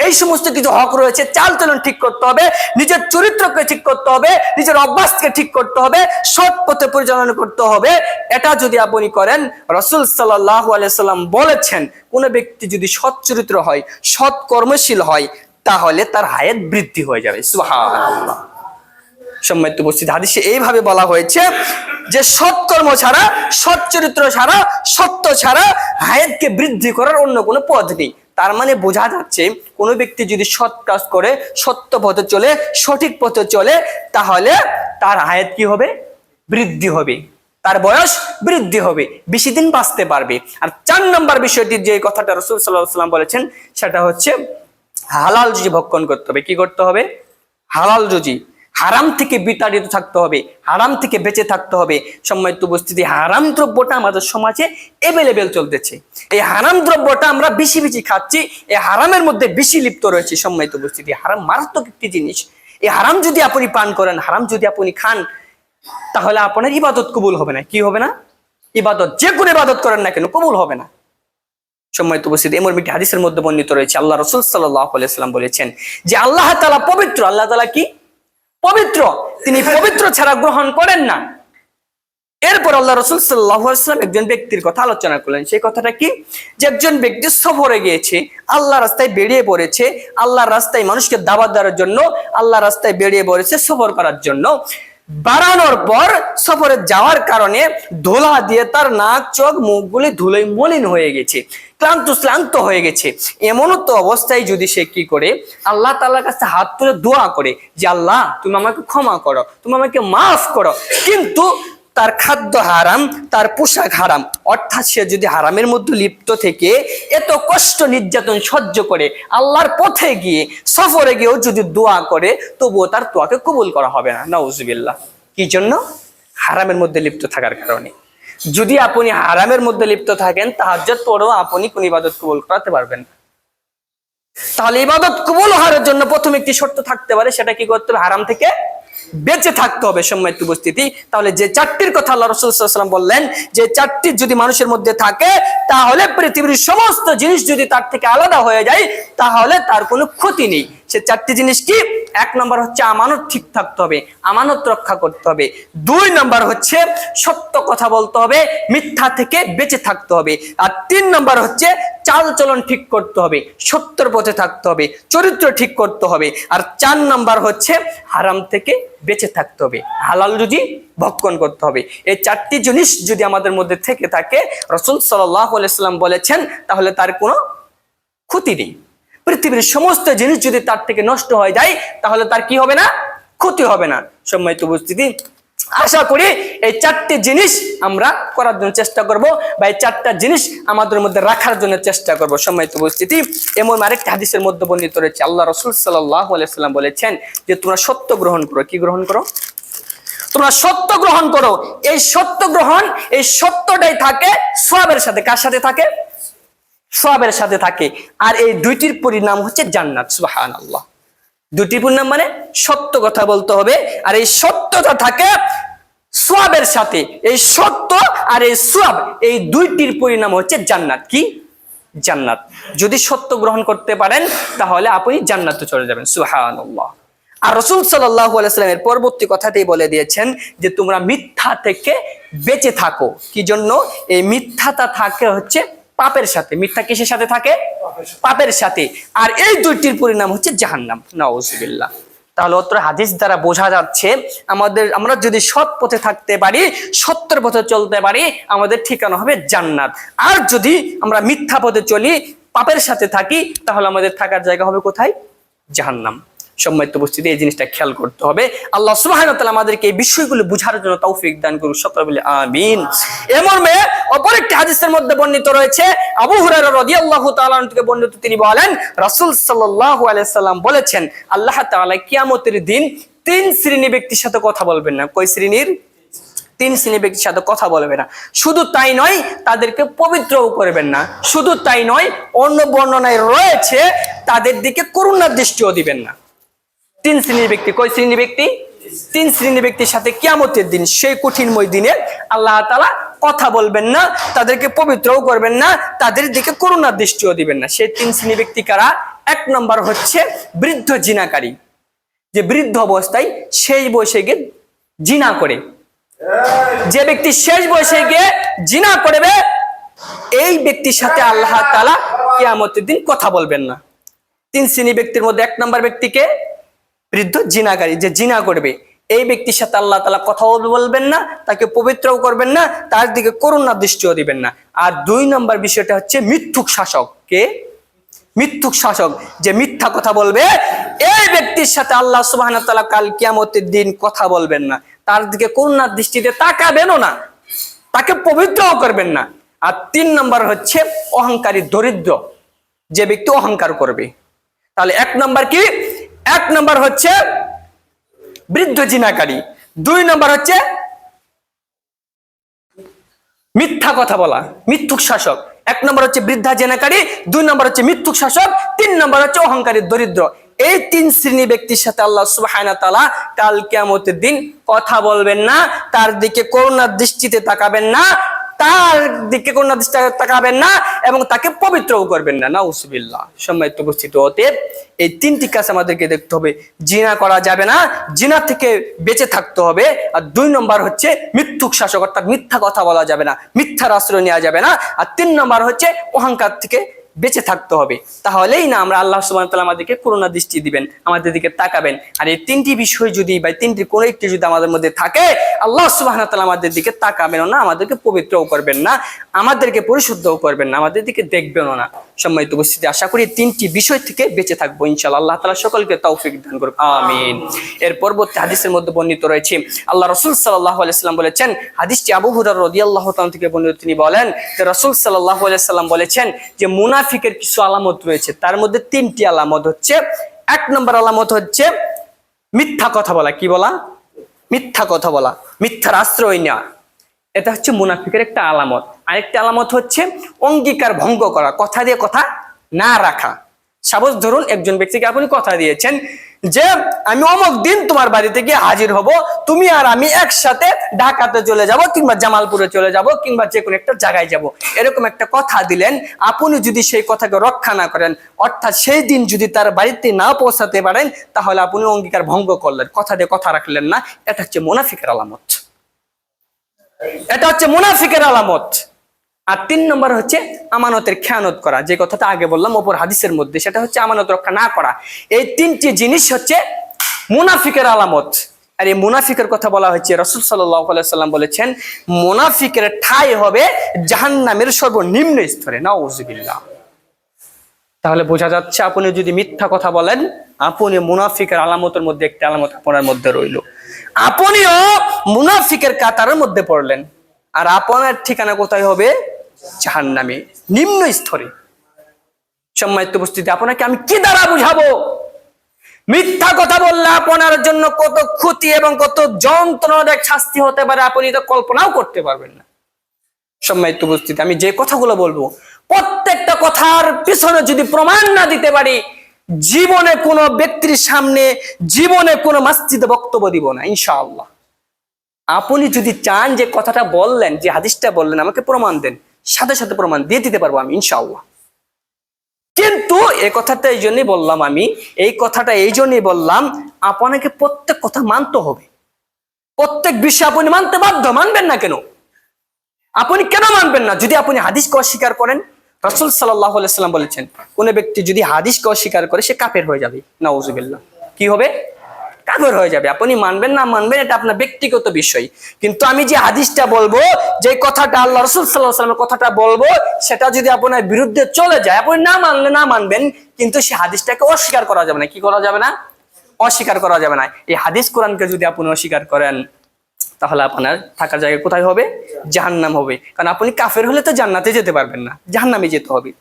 এই সমস্ত কিছু হক রয়েছে। চাল চলন ঠিক করতে হবে, নিজের চরিত্রকে ঠিক করতে হবে, নিজের অভ্যাসকে ঠিক করতে হবে, সৎ পথে পরিচালনা করতে হবে। এটা যদি আপনি করেন, রাসূল সাল্লাল্লাহু আলাইহি সাল্লাম বলেছেন, কোন ব্যক্তি যদি সৎ চরিত্র হয়, সৎ কর্মশীল হয়, তাহলে তার হায়াত বৃদ্ধি হয়ে যাবে। সুবহানাল্লাহ। সম্মানিত উপস্থিতি, হাদিসে এইভাবে বলা হয়েছে যে সৎ কর্ম ছাড়া, সৎ চরিত্র ছাড়া, সত্য ছাড়া হায়াতকে বৃদ্ধি করার অন্য কোনো পথ নেই। তার মানে বোঝা যাচ্ছে, কোনো ব্যক্তি যদি সৎ কাজ করে, সত্য পথে চলে, সঠিক পথে চলে, তাহলে তার হায়াত কি হবে? বৃদ্ধি হবে, তার বয়স বৃদ্ধি হবে, বেশি দিন বাঁচতে পারবে। আর 4 নম্বর বিষয়টি যে কথাটা রাসূল সাল্লাল্লাহু আলাইহি ওয়াসাল্লাম বলেছেন, সেটা হচ্ছে হালাল রুজি ভক্ষণ করতে হবে। কি করতে হবে? হালাল রুজি। হারাম থেকে বিতাড়িত থাকতে হবে, হারাম থেকে বেঁচে থাকতে হবে। সম্মানিত উপস্থিতি, হারাম দ্রব্যটা আমাদের সমাজে এভেলেবেল চলতেছে। এই হারাম দ্রব্যটা আমরা বেশি বেশি খাচ্ছি, এই হারামের মধ্যে বেশি লিপ্ত রয়েছে। সম্মানিত উপস্থিতি, হারাম মারাত্মক একটি জিনিস। এই হারাম যদি আপনি পান করেন, হারাম যদি আপনি খান, তাহলে আপনার ইবাদত কবুল হবে না। কি হবে না? ইবাদত, যে কোনো ইবাদত করেন না কেন, কবুল হবে না। সম্মানিত উপস্থিতি, এমন একটি হাদিসের মধ্যে বর্ণিত রয়েছে, আল্লাহ রাসূল সাল্লাল্লাহু আলাইহি ওয়াসাল্লাম বলেছেন যে আল্লাহ তাআলা পবিত্র। আল্লাহ তাআলা কি? পবিত্র। তিনি পবিত্র ছাড়া গ্রহণ করেন না। এরপর আল্লাহ রাসূল সাল্লাল্লাহু আলাইহি ওয়াসাল্লাম একজন ব্যক্তির কথা আলোচনা করলেন। সেই কথাটা কি? যে একজন ব্যক্তি সফরে গিয়েছে, আল্লাহ রাস্তায় বেরিয়ে পড়েছে, আল্লাহর রাস্তায় মানুষকে দাওয়াত দেওয়ার জন্য, আল্লাহ রাস্তায় বেরিয়ে পড়েছে সফর করার জন্য। বাড়ানোর পর সফরে যাওয়ার কারণে ধুলা দিয়ে তার নাক, চোখ, মুখগুলি ধুলোয় মলিন হয়ে গেছে, ক্লান্ত হয়ে গেছে। এমন তো অবস্থায় যদি সে কি করে, আল্লাহ তাআলার কাছে হাত তুলে দোয়া করে যে আল্লাহ, তুমি আমাকে ক্ষমা করো, তুমি আমাকে মাফ করো, কিন্তু তার খাদ্য হারাম, তার পোশাক হারাম, অর্থাৎ সে যদি হারামের মধ্যে লিপ্ত থেকে এত কষ্ট নির্যাতন সহ্য করে আল্লাহর পথে গিয়ে, সফরে গিয়েও যদি দোয়া করে, তবুও তার দোয়াকে কবুল করা হবে না। নাউজুবিল্লাহ। কি জন্য? হারামের মধ্যে লিপ্ত থাকার কারণে। যদি আপনি হারামের মধ্যে লিপ্ত থাকেন, তাহাজ্জুদ পড়েও আপনি কোন ইবাদত কবুল করাতে পারবেন না। তাহলে ইবাদত কবুল হওয়ার জন্য প্রথম একটি শর্ত থাকতে পারে, সেটা কি করতে হবে? হারাম থেকে বেঁচে থাকতে হবে। সম্মানিত উপস্থিতি, তাহলে যে 4টির কথা আল্লাহ রাসূল সাল্লাল্লাহু আলাইহি ওয়াসাল্লাম বললেন, যে 4টি যদি মানুষের মধ্যে থাকে, তাহলে পৃথিবীর সমস্ত জিনিস যদি তার থেকে আলাদা হয়ে যায়, তাহলে তার কোনো ক্ষতি নেই। সে চারটি জিনিস কি? 1 নম্বর হচ্ছে আমানত ঠিক থাকতে হবে, আমানত রক্ষা করতে হবে। 2 নম্বর হচ্ছে সত্য কথা বলতে হবে, মিথ্যা থেকে বেঁচে থাকতে হবে। আর 3 নম্বর হচ্ছে চাল চলন ঠিক করতে হবে, সত্যের পথে থাকতে হবে, চরিত্র ঠিক করতে হবে। আর 4 নম্বর হচ্ছে হারাম থেকে বেঁচে থাকতে হবে, হালাল রুজি ভক্ষণ করতে হবে। এই 4টি জিনিস যদি আমাদের মধ্যে থেকে থাকে, রাসূল সাল্লাল্লাহু আলাইহি সাল্লাম বলেছেন, তাহলে তার কোনো ক্ষতি নেই। পৃথিবীর সমস্ত জিনিস যদি তার থেকে নষ্ট হয়ে যায়, তাহলে তার কি হবে না? ক্ষতি হবে না। সম্মানিত উপস্থিতি, আশা করি এই 4টি জিনিস আমরা করার জন্য চেষ্টা করব, বা এই 4টা জিনিস আমাদের মধ্যে রাখার জন্য চেষ্টা করব। সম্মানিত উপস্থিতি, এমন আরেকটা হাদিসের মধ্যে বর্ণিত রয়েছে, আল্লাহ রাসূল সাল্লাল্লাহু আলাইহি সাল্লাম বলেছেন যে তোমরা সত্য গ্রহণ করো। কি গ্রহণ করো? তোমরা সত্য গ্রহণ করো। এই সত্য গ্রহণ, এই সত্যটাই থাকে সওয়াবের সাথে। কার সাথে থাকে? সওয়াবের সাথে থাকে। আর এই দুইটির পরিণাম হচ্ছে জান্নাত। সুবহানাল্লাহ। দুটি পরিণাম মানে সত্য কথা বলতে হবে, আর এই সত্যটা থাকে সওয়াবের সাথে। এই সত্য আর এই সওয়াব, এই দুইটির পরিণাম হচ্ছে জান্নাত। কি? জান্নাত। যদি সত্য গ্রহণ করতে পারেন, তাহলে আপনি জান্নাতে চলে যাবেন। সুবহানাল্লাহ। আর রাসূল সাল্লাল্লাহু আলাইহি ওয়াসাল্লামের পরবর্তী কথাতেই বলে দিয়েছেন যে তোমরা মিথ্যা থেকে বেঁচে থাকো। কি জন্য? এই মিথ্যাটা থাকে হচ্ছে পাপের সাথে। মিথ্যা কিসের সাথে থাকে? পাপের সাথে। আর এই দুইটির পরিণাম হচ্ছে জাহান্নাম। নাউযুবিল্লাহ। তাহলে অত্র হাদিস দ্বারা বোঝা যাচ্ছে, আমরা যদি সৎ পথে থাকতে পারি, সত্যের পথে চলতে পারি, আমাদের ঠিকানা হবে জান্নাত। আর যদি আমরা মিথ্যা পথে চলি, পাপের সাথে থাকি, তাহলে আমাদের থাকার জায়গা হবে কোথায়? জাহান্নাম। সম্মানিত উপস্থিতি, এই জিনিসটা খেয়াল করতে হবে। আল্লাহ সুবহানাহু ওয়া তাআলা আমাদেরকে এই বিষয়গুলো বুঝার জন্য তৌফিক দান করুন। সকলে বলি আমিন। এমন অপর একটি হাদিসের মধ্যে বর্ণিত রয়েছে, আবু হুরায়রা রাদিয়াল্লাহু তাআলা থেকে বর্ণিত, তিনি বলেন রাসূল সাল্লাল্লাহু আলাইহি সাল্লাম বলেছেন, আল্লাহ তাআলা কিয়ামতের দিন 3 শ্রেণী ব্যক্তির সাথে কথা বলবেন না। কয় শ্রেণীর? 3 শ্রেণী ব্যক্তির সাথে কথা বলবে না। শুধু তাই নয়, তাদেরকে পবিত্রও করবেন না। শুধু তাই নয়, অন্য বর্ণনায় রয়েছে তাদের দিকে করুণার দৃষ্টিও দিবেন না। 3 শ্রেণীর ব্যক্তি। কয় শ্রেণীর ব্যক্তি? 3 শ্রেণীর ব্যক্তির সাথে কিয়ামতের দিন, সেই কঠিনময় দিনে আল্লাহ তাআলা কথা বলবেন না, তাদেরকে পবিত্রও করবেন না, তাদের দিকে করুণার দৃষ্টিও দিবেন না। সেই 3 শ্রেণীর ব্যক্তি কারা? 1 নম্বর হচ্ছে বৃদ্ধ জিনাকারী, যে বৃদ্ধ অবস্থায় শেষ বয়সে গিয়ে জিনা করে। যে ব্যক্তি শেষ বয়সে গিয়ে জিনা করবে, এই ব্যক্তির সাথে আল্লাহ তাআলা কিয়ামতের দিন কথা বলবেন না। 3 শ্রেণীর ব্যক্তির মধ্যে 1 নম্বর ব্যক্তিকে বৃদ্ধ জিনাকারী, যে জিনা করবে, এই ব্যক্তির সাথে আল্লাহ তাআলা কথাও বলবেন না, তাকে পবিত্রও করবেন না, তার দিকে করুণার দৃষ্টিও দিবেন না। আর 2 নম্বর বিষয়টা হচ্ছে মিথ্যুক শাসক। কে? মিথ্যুক শাসক, যে মিথ্যা কথা বলবে, এই ব্যক্তির সাথে আল্লাহ সুবহানাহু ওয়া তাআলা কাল কিয়ামতের দিন কথা বলবেন না, তার দিকে করুণার দৃষ্টিতে তাকাবেনও না, তাকে পবিত্রও করবেন না। আর 3 নম্বর হচ্ছে অহংকারী দরিদ্র, যে ব্যক্তি অহংকার করবে। তাহলে 1 নম্বর কি? 1 নম্বর হচ্ছে বৃদ্ধ জিনাকারী, 2 নম্বর হচ্ছে মিথ্যা কথা বলা, মিথ্যুক শাসক। 1 নম্বর হচ্ছে বৃদ্ধা জিনাকারী, 2 নম্বর হচ্ছে মিথ্যুক শাসক, 3 নম্বর হচ্ছে অহংকারী দরিদ্র। এই 3 শ্রেণী ব্যক্তির সাথে আল্লাহ সুবহানাহু ওয়া তাআলা কাল কিয়ামতের দিন কথা বলবেন না, তার দিকে করুণার দৃষ্টিতে তাকাবেন না, তার দিকে করুণার দৃষ্টিতে তাকাবেন না, এবং তাকে পবিত্রও করবেন না। নাউযুবিল্লাহ। সম্মানিত উপস্থিতি, অতএব এই 3টি কাজ আমাদেরকে দেখতে হবে। জিনা করা যাবে না, জিনা থেকে বেঁচে থাকতে হবে। আর 2 নম্বর হচ্ছে মিথ্যুক শাসক, অর্থাৎ মিথ্যা কথা বলা যাবে না, মিথ্যার আশ্রয় নেওয়া যাবে না। আর 3 নম্বর হচ্ছে অহংকার থেকে বেঁচে থাকতে হবে। তাহলেই না আমরা আল্লাহ সুবহানাহু ওয়া তাআলা আমাদেরকে করুণা দৃষ্টি দিবেন, আমাদের দিকে তাকাবেন। আর এই 3টি বিষয় যদি, বা 3টির কোনো একটি যদি আমাদের মধ্যে থাকে, আল্লাহ সুবহানাহু ওয়া তাআলা আমাদের দিকে তাকাবেন না, আমাদেরকে পবিত্রও করবেন না, আমাদেরকে পরিশুদ্ধও করবেন না, আমাদের দিকে দেখবেনও না। সম্মানিত উপস্থিতি, আশা করি 3টি বিষয় থেকে বেঁচে থাকবো ইনশাআল্লাহ। আল্লাহ তাআলা সকলকে তৌফিক দান করুন, আমিন। এর পরবর্তী হাদিসের মধ্যে বর্ণিত রয়েছে, আল্লাহ রাসূল সাল্লাল্লাহু আলাইহি সাল্লাম বলেছেন, হাদিসটি আবু হুরায়রা রাদিয়াল্লাহু তাআলা থেকে বর্ণিত, তিনি বলেন যে রাসূল সাল্লাল্লাহু আলাইহি সাল্লাম বলেছেন যে মুনাফিকের কিছু আলামত রয়েছে, তার মধ্যে 3টি আলামত হচ্ছে, 1 নম্বর আলামত হচ্ছে মিথ্যা কথা বলা। কি বলা? মিথ্যা কথা বলা, মিথ্যার আশ্রয় নেওয়া, এটা হচ্ছে মুনাফিকের একটা আলামত। আরেকটা আলামত হচ্ছে অঙ্গীকার ভঙ্গ করা, কথা দিয়ে কথা না রাখা। সাপোজ ধরুন একজন ব্যক্তিকে আপনি কথা দিয়েছেন যে আমি অমুক দিন তোমার বাড়িতে গিয়ে হাজির হব, তুমি আর আমি একসাথে ঢাকাতে চলে যাব কিংবা জামালপুরে চলে যাব কিংবা যে কোনো একটা জায়গায় যাব, এরকম একটা কথা দিলেন। আপনি যদি সেই কথাকে রক্ষা না করেন, অর্থাৎ সেই দিন যদি তার বাড়িতে না পৌঁছাতে পারেন, তাহলে আপনি অঙ্গীকার ভঙ্গ করলেন, কথা দিয়ে কথা রাখলেন না। এটা হচ্ছে মুনাফিকের আলামত, এটা হচ্ছে মুনাফিকের আলামত। আর 3 নম্বর হচ্ছে আমানতের খেয়ানত করা, যে কথাটা আগে বললাম অপর হাদিসের মধ্যে, সেটা হচ্ছে আমানত রক্ষা না করা। এই 3টি জিনিস হচ্ছে মুনাফিকের আলামত। আর এই মুনাফিকের কথা বলা হচ্ছে, রাসূল সাল্লাল্লাহু আলাইহি সাল্লাম বলেছেন মুনাফিকের ঠাঁই হবে জাহান্নামের সর্বনিম্ন স্তরে, নাউযুবিল্লাহ। তাহলে বোঝা যাচ্ছে আপনি যদি মিথ্যা কথা বলেন, আপনি মুনাফিকের আলামতের মধ্যে একটা আলামত আপনার মধ্যে রইল, আপনিও মুনাফিকের কাতারের মধ্যে পড়লেন। আর আপনার ঠিকানা কোথায় হবে? জাহান্নামে, নিম্ন স্তরে। সম্মানিত উপস্থিতি, আপনাকে আমি কি দ্বারা বুঝাবো? মিথ্যা কথা বললে আপনার জন্য কত ক্ষতি এবং কত যন্ত্রণাদায়ক শাস্তি হতে পারে আপনি তো কল্পনাও করতে পারবেন না। সম্মানিত উপস্থিতি, আমি যে কথাগুলো বলবো প্রত্যেকটা কথার পিছনে যদি প্রমাণ না দিতে পারি, জীবনে কোনো ব্যক্তির সামনে, জীবনে কোনো মসজিদে বক্তব্য দিব না ইনশাআল্লাহ। আপনি যদি চান যে কথাটা বললেন, যে হাদিসটা বললেন, আমাকে প্রমাণ দেন, সাথে সাথে প্রমাণ দিয়ে দিতে পারবো আমি ইনশাআল্লাহ। কিন্তু এই কথাটা এই জন্যই বললাম, আমি এই কথাটা এই জন্যই বললাম, আপনাকে প্রত্যেক কথা মানতে হবে, প্রত্যেক বিষয় আপনি মানতে বাধ্য। মানবেন না কেন? আপনি কেন মানবেন না? যদি আপনি হাদিসকে অস্বীকার করেন, রাসূল সাল্লাল্লাহু আলাইহি সাল্লাম বলেছেন কোন ব্যক্তি যদি হাদিসকে অস্বীকার করে সে কাফের হয়ে যাবে, নাউযুবিল্লাহ। কি হবে? কাফের হয়ে যাবে। আপনি মানবেন না মানবেন এটা আপনার ব্যক্তিগত বিষয়, কিন্তু আমি যে হাদিসটা বলবো, যে কথাটা আল্লাহ রাসূল সাল্লাল্লাহু আলাইহি সাল্লামের কথাটা বলবো, সেটা যদি আপনার বিরুদ্ধে চলে যায়, আপনি না মানলে না মানবেন, কিন্তু সেই হাদিসটাকে অস্বীকার করা যাবে না। কি করা যাবে না? অস্বীকার করা যাবে না। এই হাদিস কোরআনকে যদি আপনি অস্বীকার করেন, তাহলে আপনার থাকার জায়গা কোথায় হবে? জাহান্নাম হবে। কারণ আপনি কাফের হলে তো জান্নাতে যেতে পারবেন না, জাহান্নামে যেতে হবে।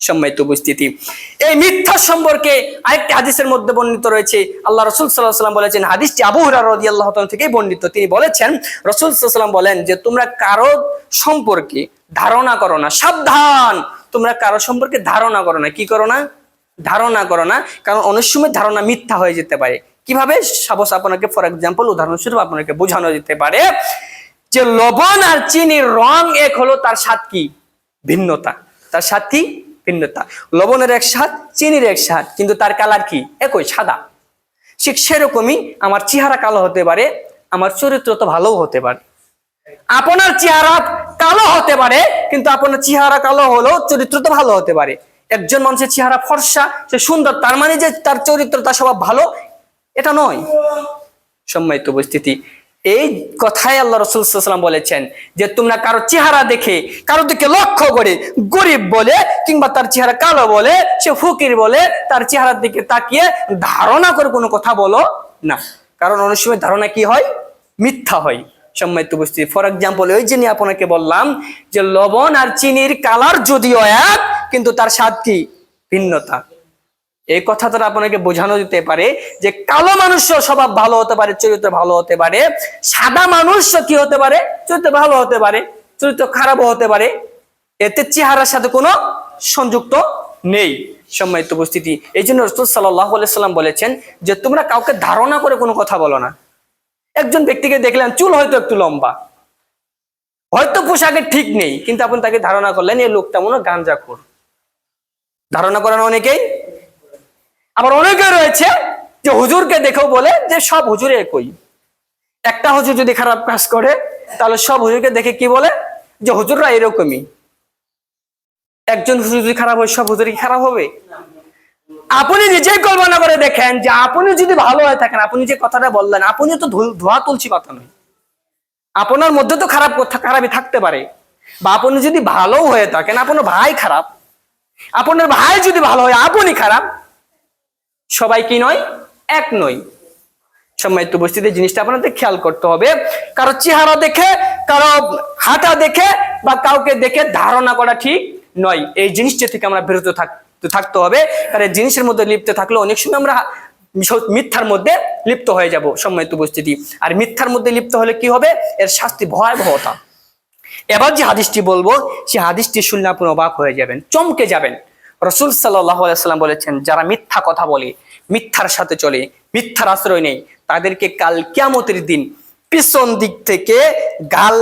সম্মানিত উপস্থিতি, এই মিথ্যা সম্পর্কে আরেকটি হাদিসের মধ্যে বর্ণিত রয়েছে। আল্লাহ রাসূল সাল্লাল্লাহু আলাইহি ওয়াসাল্লাম বলেছেন, হাদিসটি আবু হুরায়রা রাদিয়াল্লাহু তাআলা থেকে বর্ণিত। তিনি বলেছেন, রাসূল সাল্লাল্লাহু আলাইহি ওয়াসাল্লাম বলেন যে তোমরা কারো সম্পর্কে ধারণা করো না, সাবধান, তোমরা কারো সম্পর্কে ধারণা করো না। কি করো না? ধারণা করো না। কারণ অনেক সময় ধারণা মিথ্যা হয়ে যেতে পারে। কিভাবে? সাপোজ আপনাকে ফর এক্সাম্পল, উদাহরণস্বরূপ আপনাকে বোঝানো যেতে পারে যে লবণ আর চিনির রং এক হলো, তার স্বাদ কি? ভিন্নতা। তার স্বাদ কি? ভিন্নতা। লবণের এক স্বাদ, চিনির এক স্বাদ, কিন্তু তার কালার কি? একই, সাদা। ঠিক সেরকমই আমার চেহারা কালো হতে পারে, আমার চরিত্র তো ভালোও হতে পারে। আপনার চেহারা কালো হতে পারে, কিন্তু আপনার চেহারা কালো হলেও চরিত্র তো ভালো হতে পারে। একজন মানুষের চেহারা ফর্সা, সে সুন্দর, তার মানে যে তার চরিত্র, তার স্বভাব ভালো, এটা নয়। সম্মানিত উপস্থিতি, এই কথাই আল্লাহ রাসূল সাল্লাল্লাহু আলাইহি ওয়াসাল্লাম বলেছেন যে তোমরা কারো চেহারা দেখে, কারো দিকে লক্ষ্য করে গরিব বলে কিংবা তার চেহারা কালো বলে, সে ফকির বলে, তার চেহারার দিকে তাকিয়ে ধারণা করে কোনো কথা বলো না। কারণ অনেক সময় ধারণা কি হয়? মিথ্যা হয়। সম্মানিত উপস্থিতি, ফর এক্সাম্পল, ওই জন্য আপনাকে বললাম যে লবণ আর চিনির কালার যদিও এক, কিন্তু তার স্বাদ কি? ভিন্নতা। এই কথা দ্বারা আপনাকে বোঝানো যেতে পারে যে কালো মানুষের স্বভাব ভালো হতে পারে, চরিত্র ভালো হতে পারে। সাদা মানুষ কি হতে পারে? চরিত্র ভালো হতে পারে, চরিত্র খারাপও হতে পারে। এতে চেহারার সাথে কোনো সংযুক্ত নেই। সম্মানিত উপস্থিতি, এই জন্য রাসূল সাল্লাল্লাহু আলাইহি সাল্লাম বলেছেন যে তোমরা কাউকে ধারণা করে কোনো কথা বলো না। একজন ব্যক্তিকে দেখলেন চুল হয়তো একটু লম্বা, হয়তো পোশাকে ঠিক নেই, কিন্তু আপনি তাকে ধারণা করলেন এই লোকটা মনে হয় গাঁজাখোর। ধারণা করেন অনেকেই। আবার অনেকে রয়েছে যে হুজুরকে দেখেও বলে যে সব হুজুর একই। একটা হুজুর যদি খারাপ কাজ করে, তাহলে সব হুজুরকে দেখে কি বলে? যে হুজুররা এরকমই। একজন হুজুর যদি খারাপ হয়, সব হুজুর কি খারাপ হবে? আপনি নিজেই কল্পনা করে দেখেন যে আপনি যদি ভালো হয়ে থাকেন, আপনি যে কথাটা বললেন, আপনি তো ধোয়া তুলসী পাতা নয়। আপনার মধ্যে তো খারাপই থাকতে পারে। বা আপনি যদি ভালো হয়ে থাকেন, আপনার ভাই খারাপ, আপনার ভাই যদি ভালো হয়, আপনি খারাপ। সবাই কি নয়? এক নয়। সম্মানিত উপস্থিতি, জিনিসটা আপনাদের খেয়াল করতে হবে। কারো চেহারা দেখে, কারো হাঁটা দেখে বা কাউকে দেখে ধারণা করা ঠিক নয়। এই জিনিসটা থেকে আমরা বিরত থাকতে হবে। কারণ এই জিনিসের মধ্যে লিপ্ত থাকলে অনেক সময় আমরা মিথ্যার মধ্যে লিপ্ত হয়ে যাব। সম্মানিত উপস্থিতি, আর মিথ্যার মধ্যে লিপ্ত হলে কি হবে? এর শাস্তি ভয়াবহতা। এবার যে হাদিসটি বলবো, সেই হাদিসটি শুনলে আপনি অবাক হয়ে যাবেন, চমকে যাবেন। রাসূল সাল্লাল্লাহু আলাইহি ওয়াসাল্লাম বলেছেন, যারা মিথ্যা কথা বলে, মিথ্যার সাথে চলে, মিথ্যার আশ্রয় নেই, তাদেরকে কাল কিয়ামতের দিন পিছন দিক থেকে গাল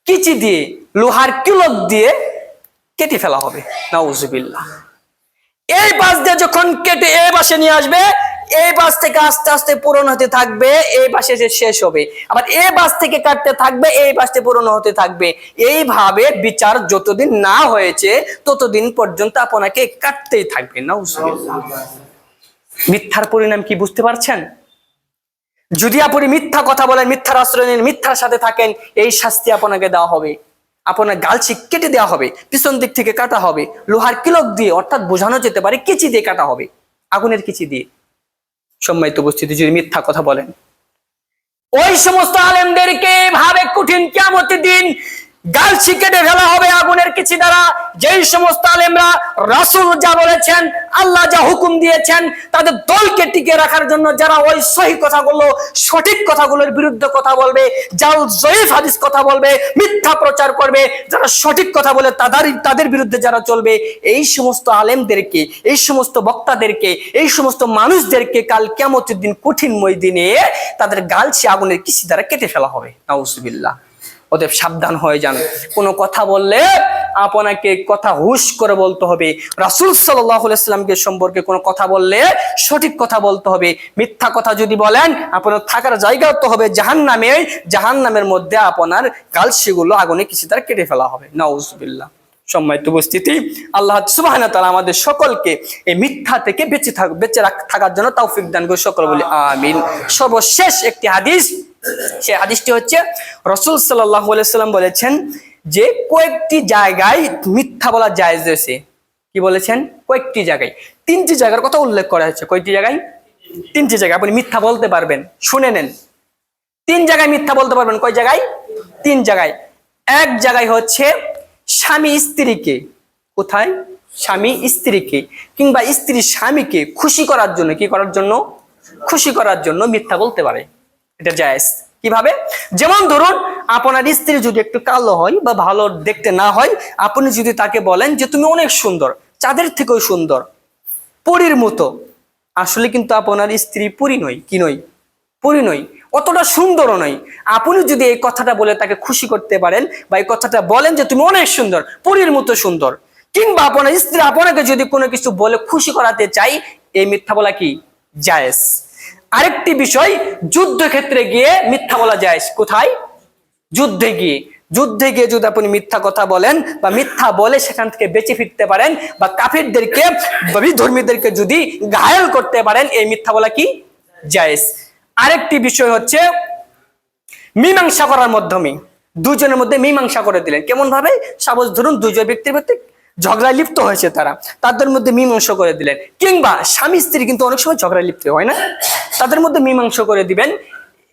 কিচি দিয়ে, লোহার কিলক দিয়ে কেটে ফেলা হবে। নাউজুবিল্লাহ। এই পাশ দিয়ে যখন কেটে এই পাশে নিয়ে আসবে, এই পাশ থেকে আস্তে আস্তে পূরণ হতে থাকবে, এই পাশে যে শেষ হবে, আবার এই পাশ থেকে কাটতে থাকবে, এই পাশে পূরণ হতে থাকবে। এইভাবে বিচার যতদিন না হয়েছে ততদিন পর্যন্ত আপনাকে কাটতেই থাকবে। নাউজুবিল্লাহ। মিথ্যার পরিণাম কি বুঝতে পারছেন? যদি আপনি মিথ্যা কথা বলেন, মিথ্যার আশ্রয় নেন, মিথ্যার সাথে থাকেন, এই শাস্তি আপনাকে দেওয়া হবে। আপনার গালছি কেটে দেওয়া হবে, পিছন দিক থেকে কাটা হবে, লোহার কিলক দিয়ে, অর্থাৎ বোঝানো যেতে পারে কিচি দিয়ে কাটা হবে, আগুনের কিচি দিয়ে। সম্মানিত উপস্থিতি, যদি মিথ্যা কথা বলেন, ওই সমস্ত আলেমদেরকে ভাবে কঠিন কিয়ামতের দিন গালছি কেটে ফেলা হবে আগুনের কিচি দ্বারা। যেই সমস্ত আলেমরা রাসূল যা বলেছেন, আল্লাহ যা হুকুম দিয়েছেন, তাদের দলকে টিকে রাখার জন্য যারা ওই সহিহ কথাগুলো, সঠিক কথাগুলোর বিরুদ্ধে কথা বলবে, জাল জয়ীফ হাদিস কথা বলবে, মিথ্যা প্রচার করবে, যারা সঠিক কথা বলে তাদের বিরুদ্ধে যারা চলবে, এই সমস্ত আলেমদেরকে, এই সমস্ত বক্তাদেরকে, এই সমস্ত মানুষদেরকে কাল কিয়ামতের দিন কঠিন ময়দানে তাদের গালছি আগুনের কিচি দ্বারা কেটে ফেলা হবে। নাউজুবিল্লাহ। অতএব সাবধান হয়ে যান। কোনো কথা বললে আপনাকে কথা হুশ করে বলতে হবে। রাসূল সাল্লাল্লাহু আলাইহি ওয়াসাল্লামকে সম্পর্কে কোনো কথা বললে সঠিক কথা বলতে হবে। মিথ্যা কথা যদি বলেন, আপনার থাকার জায়গা তো হবে জাহান্নামে। জাহান্নামের মধ্যে আপনার গালসিগুলো আগুনে কিছু দ্বারা কেটে ফেলা হবে। নাউজুবিল্লাহ। সম্মানিত উপস্থিতি, আল্লাহ সুবহানাহু ওয়া তাআলা আমাদের সকলকে এই মিথ্যা থেকে বেঁচে থাকার জন্য তৌফিক দান করে। সকল বলি আমিন। সর্বশেষ একটি হাদিস, সেই হাদিসটি হচ্ছে রাসূল সাল্লাল্লাহু আলাইহি ওয়াসাল্লাম বলেছেন যে কয়েকটি জায়গায় মিথ্যা বলা জায়েজ রয়েছে। কি বলেছেন? কয়েকটি জায়গায়, 3টি জায়গার কথা উল্লেখ করা হয়েছে। কয়টি জায়গায়? 3টি জায়গায় আপনি মিথ্যা বলতে পারবেন। শুনে নেন, 3 জায়গায় মিথ্যা বলতে পারবেন। কয় জায়গায়? 3 জায়গায়। এক জায়গায় হচ্ছে স্বামী স্ত্রীকে, কোথায়? স্বামী স্ত্রীকে কিংবা স্ত্রী স্বামীকে খুশি করার জন্য, কি করার জন্য? খুশি করার জন্য মিথ্যা বলতে পারে। এটা জায়েজ। কিভাবে? যেমন ধরুন, আপনার স্ত্রী যদি একটু কালো হয় বা ভালো দেখতে না হয়, আপনি যদি তাকে বলেন যে তুমি অনেক সুন্দর, চাঁদের থেকেও সুন্দর, পরীর মতো। আসলে কিন্তু আপনার স্ত্রী পরী নয়। কি নয়? পরী নয়, অতটা সুন্দরও নয়। আপনি যদি এই কথাটা বলে তাকে খুশি করতে পারেন, বা এই কথাটা বলেন যে তুমি অনেক সুন্দর, পরীর মতো সুন্দর, কিংবা আপনার স্ত্রী আপনাকে যদি কোনো কিছু বলে খুশি করাতে চাই, এই মিথ্যা বলা কি? জায়েজ। আরেকটি বিষয়, যুদ্ধক্ষেত্রে গিয়ে মিথ্যা বলা জায়েজ। কোথায়? যুদ্ধে গিয়ে। যুদ্ধে গিয়ে যদি আপনি মিথ্যা কথা বলেন বা মিথ্যা বলে সেখান থেকে বেঁচে ফিরতে পারেন, বা কাফিরদেরকে বা বিধর্মীদেরকে যদি ঘায়েল করতে পারেন, এই মিথ্যা বলা কি? জায়েজ। আরেকটি বিষয় হচ্ছে মীমাংসা করার মাধ্যমে, দুজনের মধ্যে মীমাংসা করে দিলেন। কেমন ভাবে? সাপোজ ধরুন দুজন ব্যক্তির মধ্যে ঝগড়ায় লিপ্ত হয়েছে, তাদের মধ্যে মীমাংসা করে দিলেন। কিংবা স্বামী স্ত্রী কিন্তু অনেক সময় ঝগড়ায় লিপ্ত হয় না, তাদের মধ্যে মীমাংসা করে দিবেন।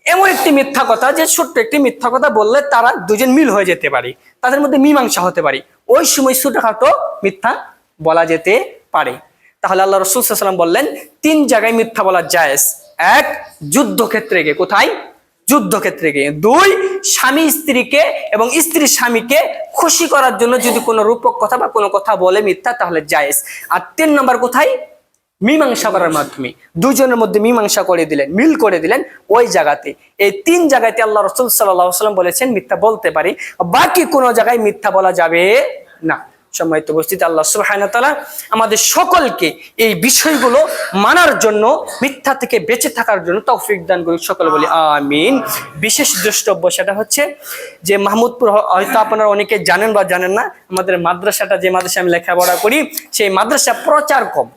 এমন একটি মিথ্যা কথা, যে ছোট্ট একটি মিথ্যা কথা বললে তারা দুজন মিল হয়ে যেতে পারে, তাদের মধ্যে মীমাংসা হতে পারে, ওই সময় ছোটখাটো মিথ্যা বলা যেতে পারে। তাহলে আল্লাহ রাসূল সাল্লাল্লাহু আলাইহি ওয়াসাল্লাম বললেন 3 জায়গায় মিথ্যা বলা জায়েজ। 1, যুদ্ধক্ষেত্রে গিয়ে। কোথায়? যুদ্ধক্ষেত্রে গিয়ে। 2, স্বামী স্ত্রীকে এবং স্ত্রী স্বামীকে খুশি করার জন্য যদি কোনো রূপক কথা বা কোনো কথা বলে মিথ্যা, তাহলে জায়েজ। আর 3 নম্বর কোথায়? মীমাংসা করার মাধ্যমে দুজনের মধ্যে মীমাংসা করে দিলেন, মিল করে দিলেন, ওই জায়গাতে। এই 3 জায়গাতে আল্লাহ রাসূল সাল্লাল্লাহু আলাইহি ওয়াসাল্লাম বলেছেন মিথ্যা বলতে পারি, বাকি কোনো জায়গায় মিথ্যা বলা যাবে না। সম্মানিত উপস্থিতি, আল্লাহ সুবহানাহু ওয়া তাআলা আমাদের সকলকে এই বিষয়গুলো মানার জন্য, মিথ্যা থেকে বেঁচে থাকার জন্য তৌফিক দান করুন। সকলে বলি আমিন। বিশেষ দ্রষ্টব্য সেটা হচ্ছে যে মাহমুদপুর, হয়তো আপনারা অনেকে জানেন বা জানেন না, আমাদের মাদ্রাসাটা, যে মাদ্রাসায় আমি লেখাপড়া করি, সেই মাদ্রাসা প্রচার কম।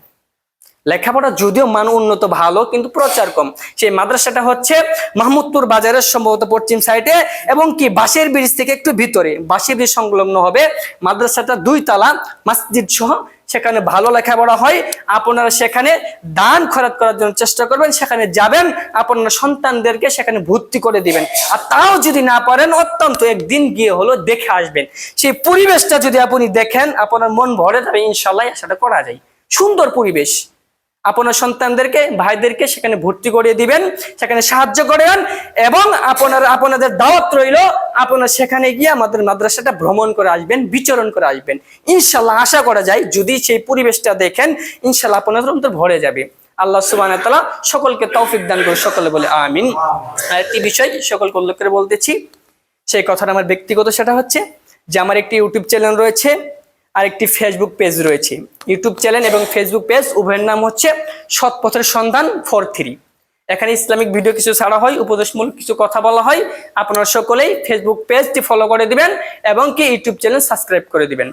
লেখাপড়া যদিও মান উন্নত ভালো, কিন্তু প্রচার কম। সেই মাদ্রাসাটা হচ্ছে মাহমুদপুর বাজারের সম্ভবত পশ্চিম সাইডে, এবং কি বাঁশের ব্রিজ থেকে একটু ভিতরে, বাঁশের ব্রিজ সংলগ্ন হবে মাদ্রাসাটা, 2 তলা, মসজিদ সহ। সেখানে ভালো লেখাপড়া হয়। আপনারা সেখানে দান খরচ করার জন্য চেষ্টা করবেন, সেখানে যাবেন, আপনার সন্তানদেরকে সেখানে ভর্তি করে দিবেন। আর তাও যদি না পারেন, অত্যন্ত একদিন গিয়ে হলো দেখে আসবেন। সেই পরিবেশটা যদি আপনি দেখেন, আপনার মন ভরে যাবে, ইনশাআল্লাহ সেটা করা যায়। সুন্দর পরিবেশ। আপনার সন্তানদেরকে, ভাইদেরকে সেখানে ভর্তি করে দিবেন, সেখানে সাহায্য করেন, এবং আপনাদের দাওয়াত রইল, আপনারা সেখানে গিয়ে আমাদের মাদ্রাসাটা ভ্রমণ করে আসবেন, বিচরণ করে আসবেন। ইনশাআল্লাহ আশা করা যায়, যদি সেই পরিবেশটা দেখেন, ইনশাআল্লাহ আপনাদের অন্তর ভরে যাবে। আল্লাহ সুবহানাহু ওয়া তাআলা সকলকে তৌফিক দান করুন, সকলে বলে আমিন। আর একটি বিষয় সকলকে উল্লেখ করে বলতেছি, সেই কথাটা আমার ব্যক্তিগত, সেটা হচ্ছে যে আমার একটি ইউটিউব চ্যানেল রয়েছে আর একটি ফেসবুক পেজ রয়েছে। ইউটিউব চ্যানেল এবং ফেসবুক পেজ উভয়ের নাম হচ্ছে সৎ পথের সন্ধান 43। এখানে ইসলামিক ভিডিও কিছু ছাড়া হয়, উপদেশমূলক কিছু কথা বলা হয়। আপনারা সকলেই ফেসবুক পেজটি ফলো করে দিবেন এবং কি ইউটিউব চ্যানেল সাবস্ক্রাইব করে দিবেন।